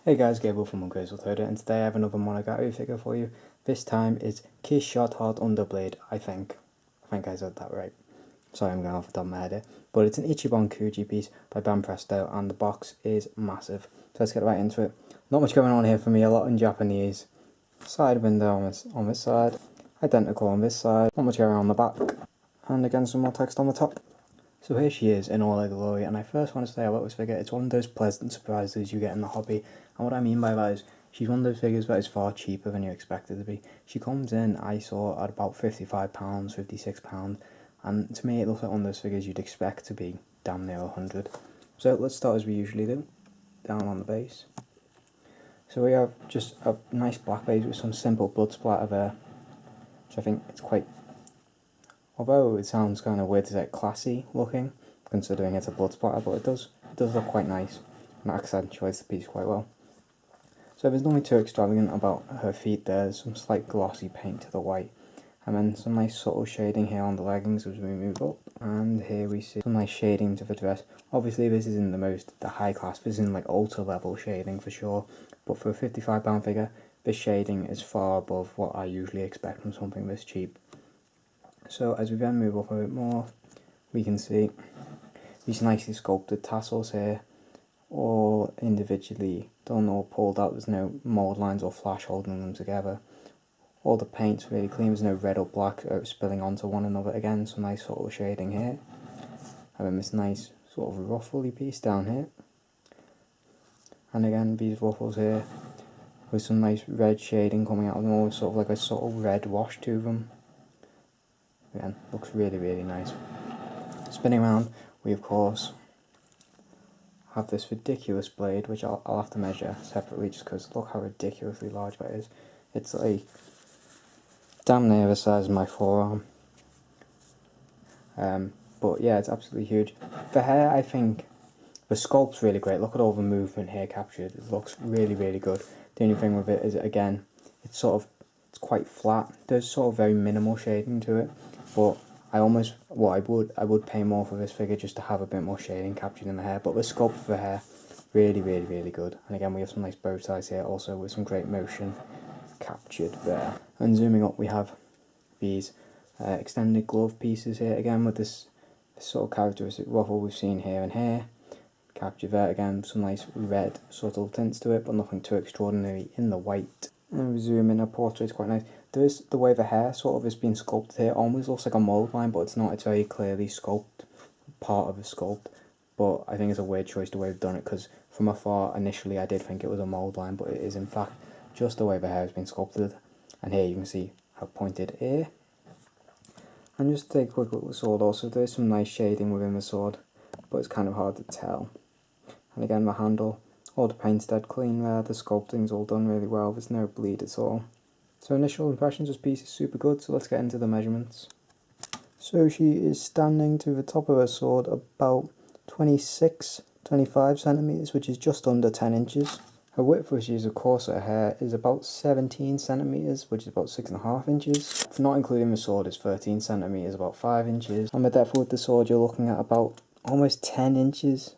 Hey guys, Gabriel from Untitled Chapter, and today I have another Monogatari figure for you. This time it's Kizumonogatari Underblade, I think. I said that right. Sorry, I'm going off the top of my head here. But it's an Ichiban Kuji piece by Banpresto, and the box is massive. So let's get right into it. Not much going on here for me, a lot in Japanese. Side window on this side, identical on this side, not much going on the back, and again some more text on the top. So here she is in all her glory, and I first want to say about this figure, it's one of those pleasant surprises you get in the hobby, and what I mean by that is, she's one of those figures that is far cheaper than you expect her to be. She comes in, I saw, at about £55, £56, and to me it looks like one of those figures you'd expect to be damn near 100. So let's start as we usually do, down on the base. So we have just a nice black base with some simple blood splatter there, which I think it's quite, although it sounds kind of weird to say classy looking, considering it's a blood splatter, but it does look quite nice, and that accentuates the piece quite well. So there's nothing too extravagant about her feet there. There's some slight glossy paint to the white, and then some nice subtle shading here on the leggings as we move up, and here we see some nice shading to the dress. Obviously this isn't the high class, this isn't like ultra level shading for sure, but for a £55 figure, this shading is far above what I usually expect from something this cheap. So as we then move up a bit more, we can see these nicely sculpted tassels here, all individually done or pulled out. There's no mould lines or flash holding them together. All the paint's really clean, there's no red or black spilling onto one another. Again, some nice sort of shading here. And then this nice sort of ruffly piece down here. And again, these ruffles here with some nice red shading coming out of them, all sort of like a subtle red wash to them. Again, looks really, really nice. Spinning around, we of course have this ridiculous blade, which I'll have to measure separately just because look how ridiculously large that is. It's like damn near the size of my forearm. But yeah, it's absolutely huge. The hair, I think, the sculpt's really great. Look at all the movement here captured. It looks really, really good. The only thing with it is, again, it's quite flat. There's sort of very minimal shading to it, but I would pay more for this figure just to have a bit more shading captured in the hair. But the sculpt for the hair, really, really, really good. And again, we have some nice bow ties here, also with some great motion captured there. And zooming up, we have these extended glove pieces here, again with this sort of characteristic ruffle we've seen here and here. Captured there, again, some nice red subtle tints to it, but nothing too extraordinary in the white. And we zoom in, our portrait's quite nice. There's the way the hair sort of is being sculpted here, almost looks like a mould line, but it's not. It's very clearly sculpted, part of a sculpt. But I think it's a weird choice the way they've done it, because from afar, initially I did think it was a mould line, but it is in fact just the way the hair has been sculpted. And here you can see how pointed here. And just take a quick look at the sword also, there's some nice shading within the sword, but it's kind of hard to tell. And again, the handle, all the paint's dead clean there, the sculpting's all done really well, there's no bleed at all. So initial impressions, this piece is super good, so let's get into the measurements. So she is standing to the top of her sword about 25 centimetres, which is just under 10 inches. Her width, which is of course her hair, is about 17 centimetres, which is about 6.5 inches. If not including the sword, is 13 centimetres, about 5 inches. On the depth with the sword, you're looking at about almost 10 inches,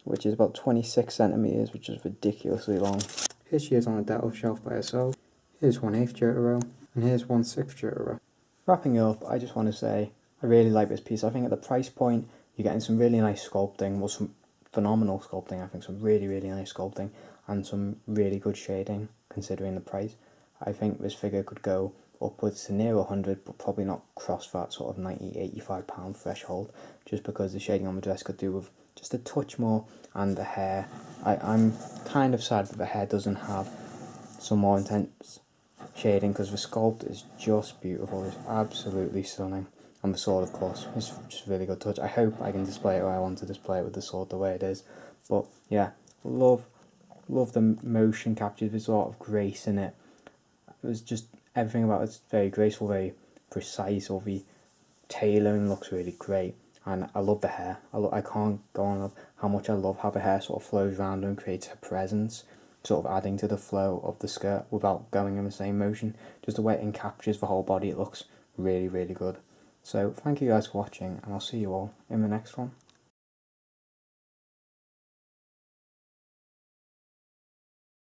which is about 26 centimetres, which is ridiculously long. Here she is on a depth shelf by herself. Here's 1/8 Jotaro, and here's 1/6 Jotaro. Wrapping up, I just want to say, I really like this piece. I think at the price point, you're getting some really nice sculpting, well, some phenomenal sculpting, I think some really, really nice sculpting, and some really good shading, considering the price. I think this figure could go upwards to near 100, but probably not cross that sort of £90–85 threshold, just because the shading on the dress could do with just a touch more, and the hair, I'm kind of sad that the hair doesn't have some more intense shading, because the sculpt is just beautiful, it's absolutely stunning. And the sword, of course, is just a really good touch. I hope I can display it where I want to display it with the sword the way it is. But yeah, love the motion captured. There's a lot of grace in it. There's just everything about it's very graceful, very precise. All the tailoring looks really great, and I love the hair. I can't go on of how much I love how the hair sort of flows around and creates a presence, sort of adding to the flow of the skirt without going in the same motion. Just the way it encaptures the whole body, it looks really, really good. So thank you guys for watching, and I'll see you all in the next one.